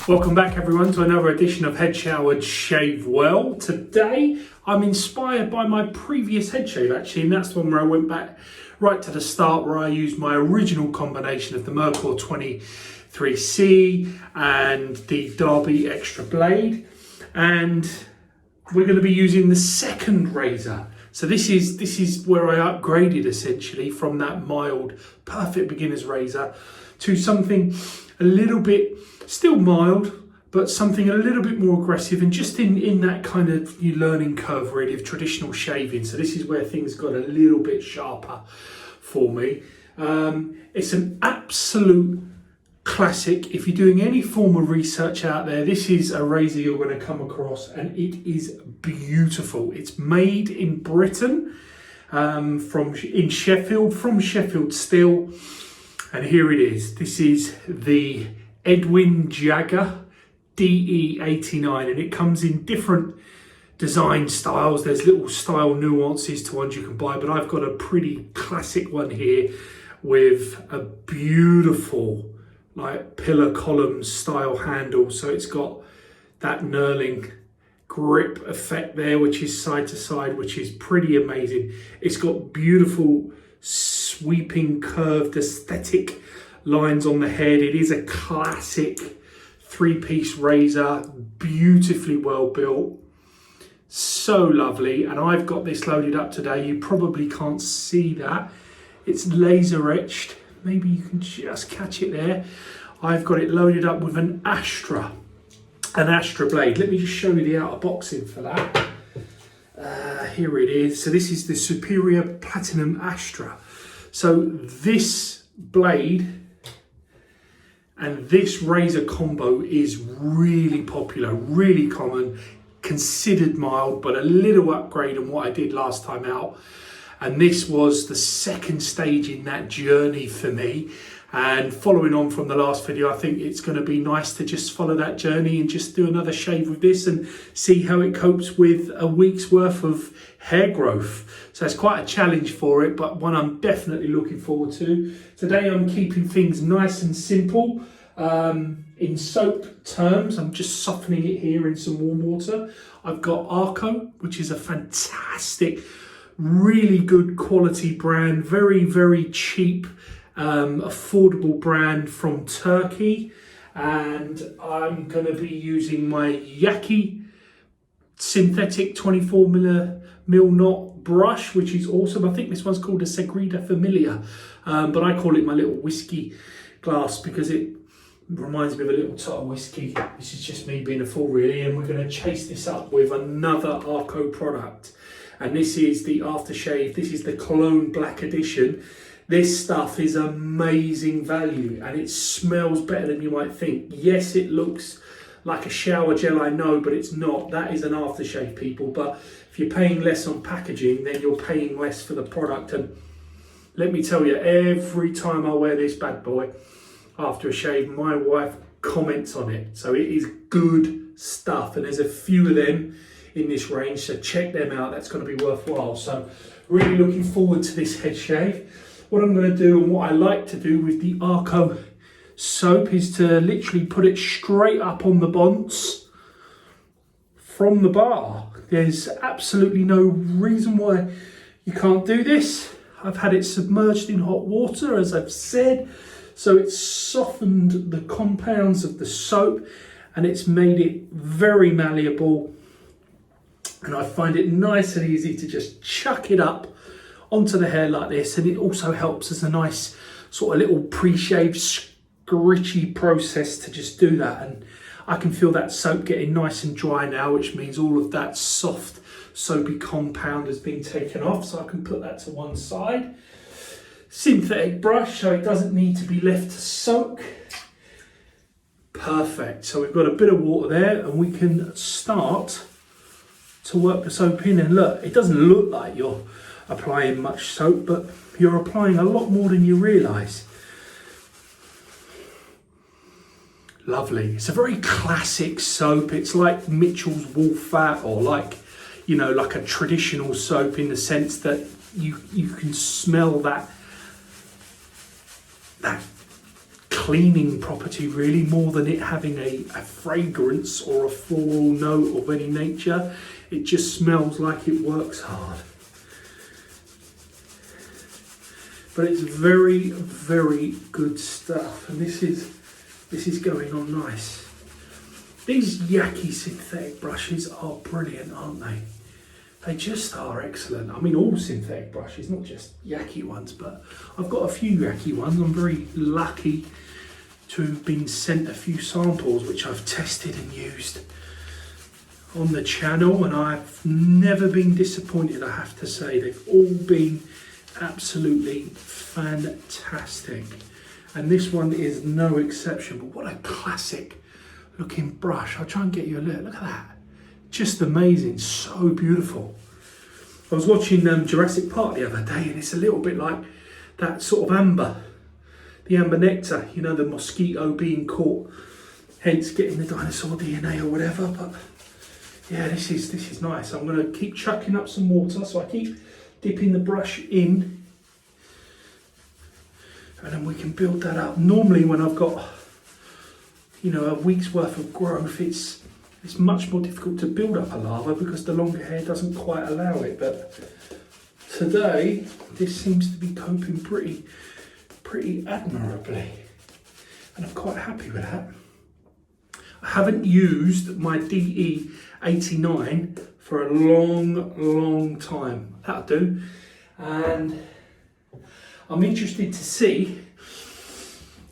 Welcome back everyone to another edition of Head Showered Shave Well. Today I'm inspired by my previous head shave actually, and that's the one where I went back right to the start where I used my original combination of the Merkur 23C and the Derby Extra Blade, and we're going to be using the second razor. So this is where I upgraded essentially from that mild, perfect beginner's razor to something a little bit still mild, but something a little bit more aggressive, and just in that kind of new learning curve really of traditional shaving. So this is where things got a little bit sharper for me. It's an absolute classic. If you're doing any form of research out there, this is a razor you're going to come across, and it is beautiful. It's made in Britain, in Sheffield, from Sheffield Steel, and here it is. This is the Edwin Jagger DE89, and it comes in different design styles. There's little style nuances to ones you can buy, but I've got a pretty classic one here with a beautiful like pillar column style handle. So it's got that knurling grip effect there, which is side to side, which is pretty amazing. It's got beautiful sweeping curved aesthetic lines on the head. It is a classic three-piece razor, beautifully well built, so lovely. And I've got this loaded up today. You probably can't see that. It's laser etched. Maybe you can just catch it there. I've got it loaded up with an Astra blade. Let me just show you the outer boxing for that. Here it is. So this is the Superior Platinum Astra. So this blade and this razor combo is really popular, really common, considered mild, but a little upgrade on what I did last time out. And this was the second stage in that journey for me. And following on from the last video, I think it's going to be nice to just follow that journey and just do another shave with this and see how it copes with a week's worth of hair growth. So it's quite a challenge for it, but one I'm definitely looking forward to. Today I'm keeping things nice and simple. In soap terms, I'm just softening it here in some warm water. I've got Arco, which is a fantastic, really good quality brand, very, very cheap, affordable brand from Turkey. And I'm going to be using my Yaki synthetic 24 mil knot brush, which is awesome. I think this one's called a Segreda Familia, but I call it my little whiskey glass because it reminds me of a little tot of whiskey. This is just me being a fool really, and we're going to chase this up with another Arco product. And this is the aftershave. This is the Cologne Black Edition. This stuff is amazing value, and it smells better than you might think. Yes, it looks like a shower gel, I know, but it's not. That is an aftershave, people. But if you're paying less on packaging, then you're paying less for the product. And let me tell you, every time I wear this bad boy after a shave, my wife comments on it. So it is good stuff, and there's a few of them in this range, so check them out. That's going to be worthwhile. So really looking forward to this head shave. What I'm going to do, and what I like to do with the Arco soap, is to literally put it straight up on the bonds from the bar. There's absolutely no reason why you can't do this. I've had it submerged in hot water, as I've said, so it's softened the compounds of the soap and it's made it very malleable. And I find it nice and easy to just chuck it up onto the hair like this, and it also helps as a nice sort of little pre-shave scritchy process to just do that. And I can feel that soap getting nice and dry now, which means all of that soft soapy compound has been taken off, so I can put that to one side. Synthetic brush, so it doesn't need to be left to soak. Perfect. So we've got a bit of water there, and we can start to work the soap in. And look, it doesn't look like you're applying much soap, but you're applying a lot more than you realise. Lovely. It's a very classic soap. It's like Mitchell's Wool Fat, or like, you know, like a traditional soap in the sense that you can smell that cleaning property really, more than it having a fragrance or a floral note of any nature. It just smells like it works hard. But it's very, very good stuff, and this is going on nice. These Yaki synthetic brushes are brilliant, aren't they? They just are excellent. I mean, all synthetic brushes, not just Yaki ones, but I've got a few Yaki ones. I'm very lucky to have been sent a few samples which I've tested and used on the channel, and I've never been disappointed, I have to say. They've all been absolutely fantastic, and this one is no exception. But what a classic looking brush. I'll try and get you a look at that. Just amazing, so beautiful. I was watching Jurassic Park the other day, and it's a little bit like that sort of amber, the amber nectar, you know, the mosquito being caught, hence getting the dinosaur DNA or whatever. But yeah, this is nice. I'm going to keep chucking up some water, so I keep dipping the brush in, and then we can build that up. Normally when I've got, you know, a week's worth of growth, it's much more difficult to build up a lava because the longer hair doesn't quite allow it. But today this seems to be coping pretty admirably, and I'm quite happy with that. I haven't used my DE89 for a long time. That'll do. And I'm interested to see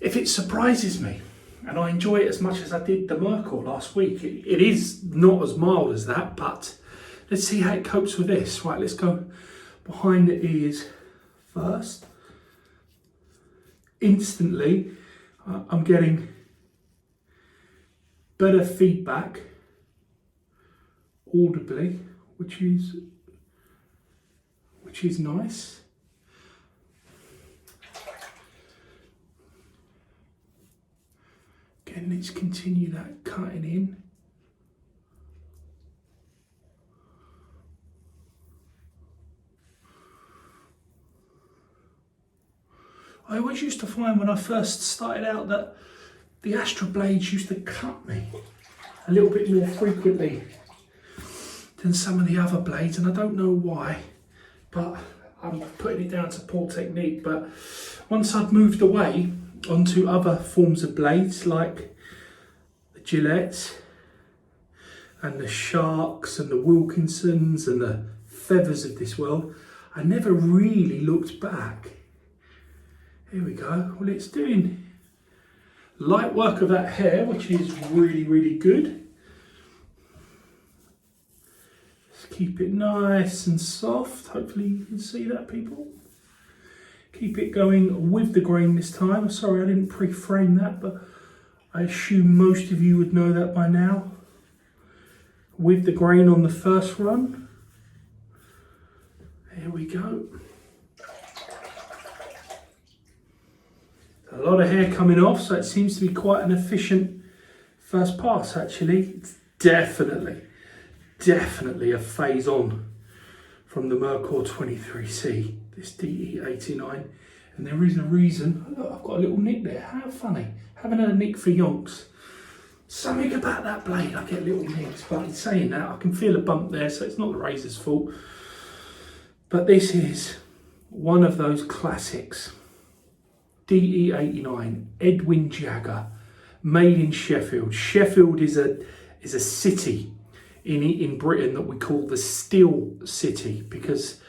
if it surprises me and I enjoy it as much as I did the Merkur last week. It is not as mild as that, but let's see how it copes with this. Right, let's go behind the ears first. Instantly, I'm getting better feedback audibly, which is nice. Again, let's continue that cutting in. I always used to find when I first started out that the Astra blades used to cut me a little bit more frequently than some of the other blades, and I don't know why, but I'm putting it down to poor technique. But once I'd moved away onto other forms of blades like the Gillettes and the Sharks and the Wilkinsons and the Feathers of this world, I never really looked back. Here we go. Well, it's doing light work of that hair, which is really good. Let's keep it nice and soft. Hopefully you can see that, people. Keep it going with the grain this time. Sorry I didn't pre-frame that, but I assume most of you would know that by now. With the grain on the first run. There we go. A lot of hair coming off, so it seems to be quite an efficient first pass actually. It's definitely a phase on from the Merkur 23C, this DE89. And there is a reason. Look, I've got a little nick there. How funny. Haven't had a nick for yonks. Something about that blade, I get little nicks. But in saying that, I can feel a bump there, so it's not the razor's fault. But this is one of those classics. DE89, Edwin Jagger, made in Sheffield. Sheffield is a city in Britain that we call the Steel City because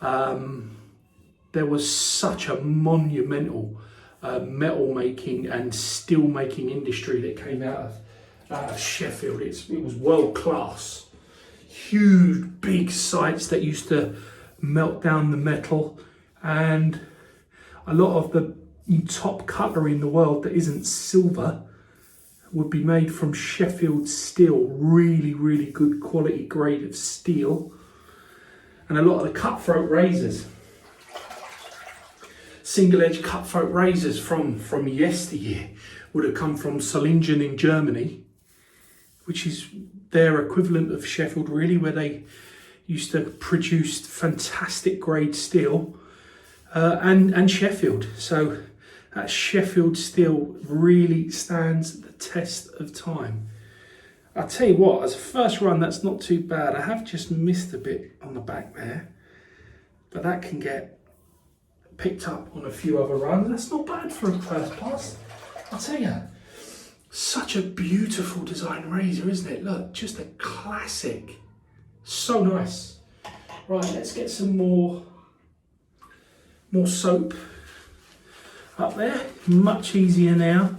there was such a monumental metal making and steel making industry that came out of Sheffield. It was world class. Huge, big sites that used to melt down the metal, and a lot of the top cutlery in the world that isn't silver would be made from Sheffield steel, really good quality grade of steel. And a lot of the cutthroat razors, single edge cutthroat razors from yesteryear would have come from Sollingen in Germany, which is their equivalent of Sheffield really, where they used to produce fantastic grade steel, and Sheffield. So That Sheffield Steel really stands the test of time. I'll tell you what, as a first run, that's not too bad. I have just missed a bit on the back there, but that can get picked up on a few other runs. That's not bad for a first pass. I'll tell you, such a beautiful design razor, isn't it? Look, just a classic. So nice. Right, let's get some more soap up there. Much easier now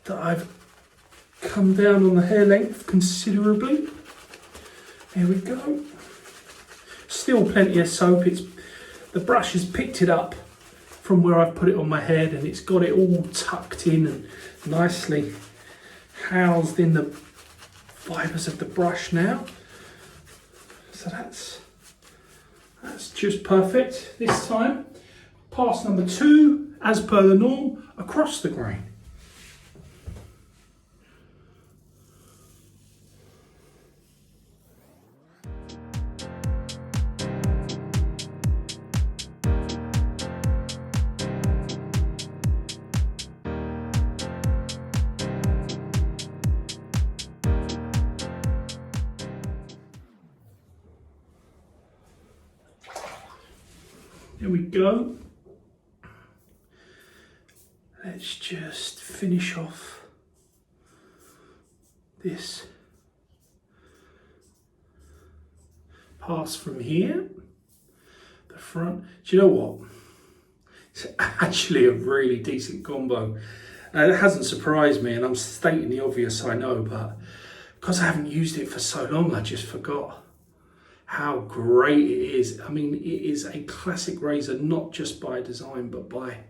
that I've come down on the hair length considerably. There we go. Still plenty of soap. The brush has picked it up from where I've put it on my head, and it's got it all tucked in and nicely housed in the fibres of the brush now. So that's just perfect. This time, pass number 2, as per the norm, across the grain. There we go. Let's just finish off this pass from here, the front. Do you know what? It's actually a really decent combo. It hasn't surprised me, and I'm stating the obvious, I know, but because I haven't used it for so long, I just forgot how great it is. I mean, it is a classic razor, not just by design, but by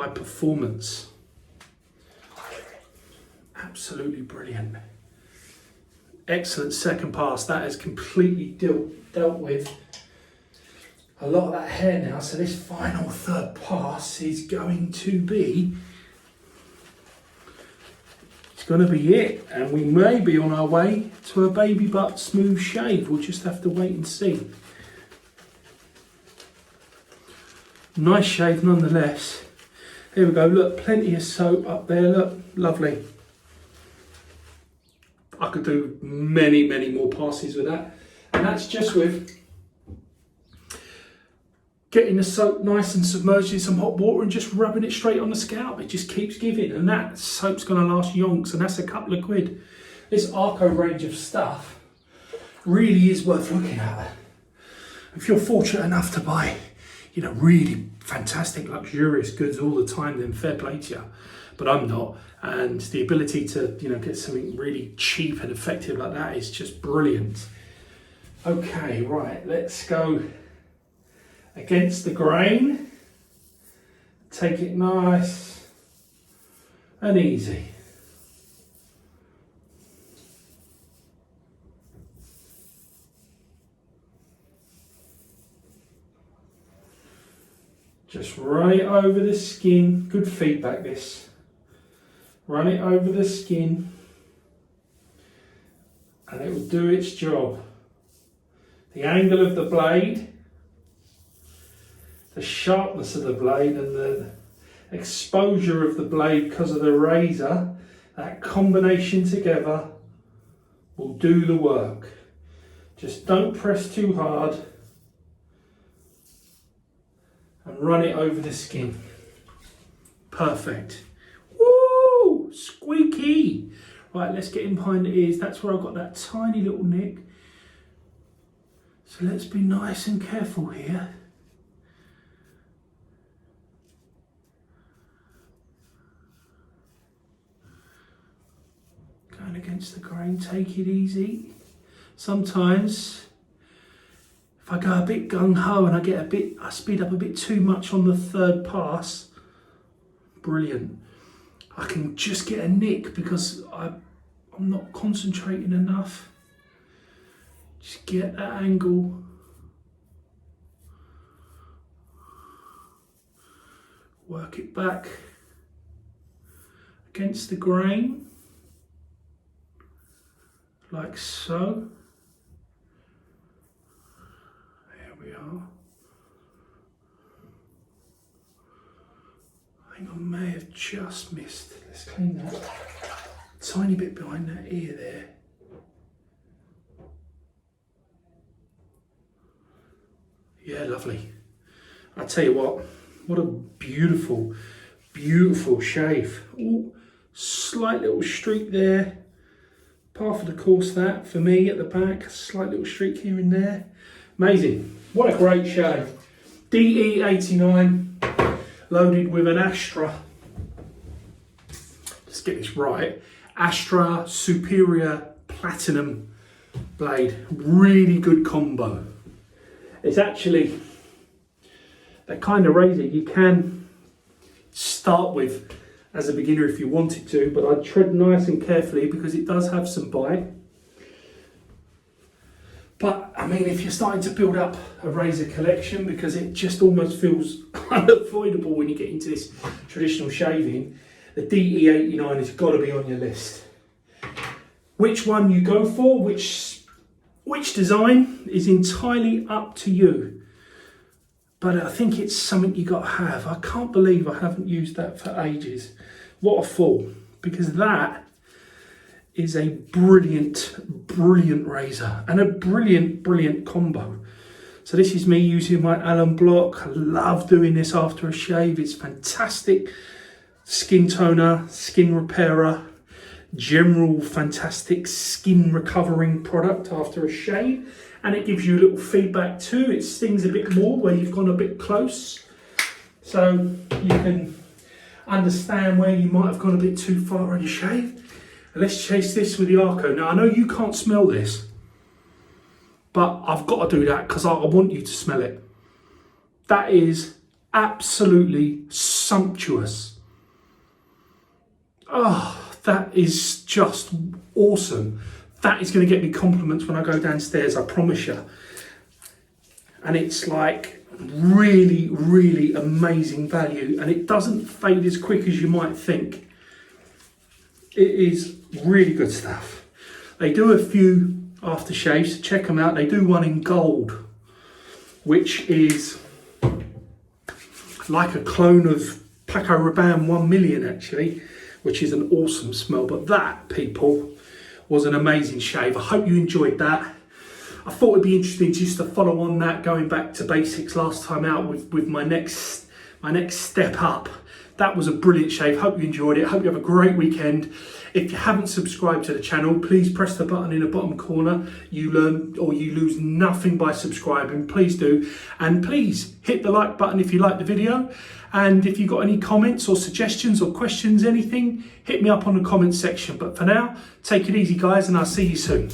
performance. Absolutely brilliant. Excellent second pass. That has completely dealt with a lot of that hair now. So this final third pass is going to be, it's going to be it. And we may be on our way to a baby butt smooth shave. We'll just have to wait and see. Nice shave nonetheless. Here we go, look, plenty of soap up there, look, lovely. I could do many, many more passes with that. And that's just with getting the soap nice and submerged in some hot water and just rubbing it straight on the scalp. It just keeps giving, and that soap's gonna last yonks, and that's a couple of quid. This Arco range of stuff really is worth looking at. If you're fortunate enough to buy, you know, really fantastic, luxurious goods all the time, then fair play to you. But I'm not, and the ability to, you know, get something really cheap and effective like that is just brilliant. Okay, right, let's go against the grain. Take it nice and easy. Just run it over the skin. Good feedback this. Run it over the skin and it will do its job. The angle of the blade, the sharpness of the blade, and the exposure of the blade because of the razor, that combination together will do the work. Just don't press too hard and run it over the skin. Perfect. Woo! Squeaky! Right, let's get in behind the ears. That's where I've got that tiny little nick. So let's be nice and careful here. Going against the grain, take it easy. Sometimes if I go a bit gung-ho and I speed up a bit too much on the third pass, brilliant. I can just get a nick because I'm not concentrating enough. Just get that angle. Work it back against the grain, like so. There we are. think I may have just missed. Let's clean that. Tiny bit behind that ear there. Yeah, lovely. I tell you what a beautiful, beautiful shave. Ooh, slight little streak there. Par for the course that, for me at the back, a slight little streak here and there. Amazing. What a great shave. DE89, loaded with an Astra. Let's get this right. Astra Superior Platinum blade. Really good combo. It's actually that kind of razor you can start with as a beginner if you wanted to, but I'd tread nice and carefully because it does have some bite. But I mean, if you're starting to build up a razor collection, because it just almost feels unavoidable when you get into this traditional shaving, the DE89 has got to be on your list. Which one you go for, which design is entirely up to you. But I think it's something you got to have. I can't believe I haven't used that for ages. What a fool, because that is a brilliant, brilliant razor and a brilliant, brilliant combo. So this is me using my Allen block. I love doing this after a shave. It's fantastic skin toner, skin repairer, general fantastic skin recovering product after a shave. And it gives you a little feedback too. It stings a bit more where you've gone a bit close. So you can understand where you might have gone a bit too far on your shave. And let's chase this with the Arco. Now I know you can't smell this, but I've got to do that because I want you to smell it. That is absolutely sumptuous. Oh, that is just awesome. That is going to get me compliments when I go downstairs, I promise you. And it's like really, really amazing value, and it doesn't fade as quick as you might think. It is really good stuff. They do a few aftershaves, so check them out. They do one in gold, which is like a clone of Paco Rabanne 1 million actually, which is an awesome smell. But that, people, was an amazing shave. I hope you enjoyed that. I thought it'd be interesting just to follow on that, going back to basics last time out with my next step up. That was a brilliant shave. Hope you enjoyed it. Hope you have a great weekend. If you haven't subscribed to the channel, please press the button in the bottom corner. You learn or you lose nothing by subscribing. Please do. And please hit the like button if you like the video. And if you've got any comments or suggestions or questions, anything, hit me up on the comments section. But for now, take it easy, guys, and I'll see you soon.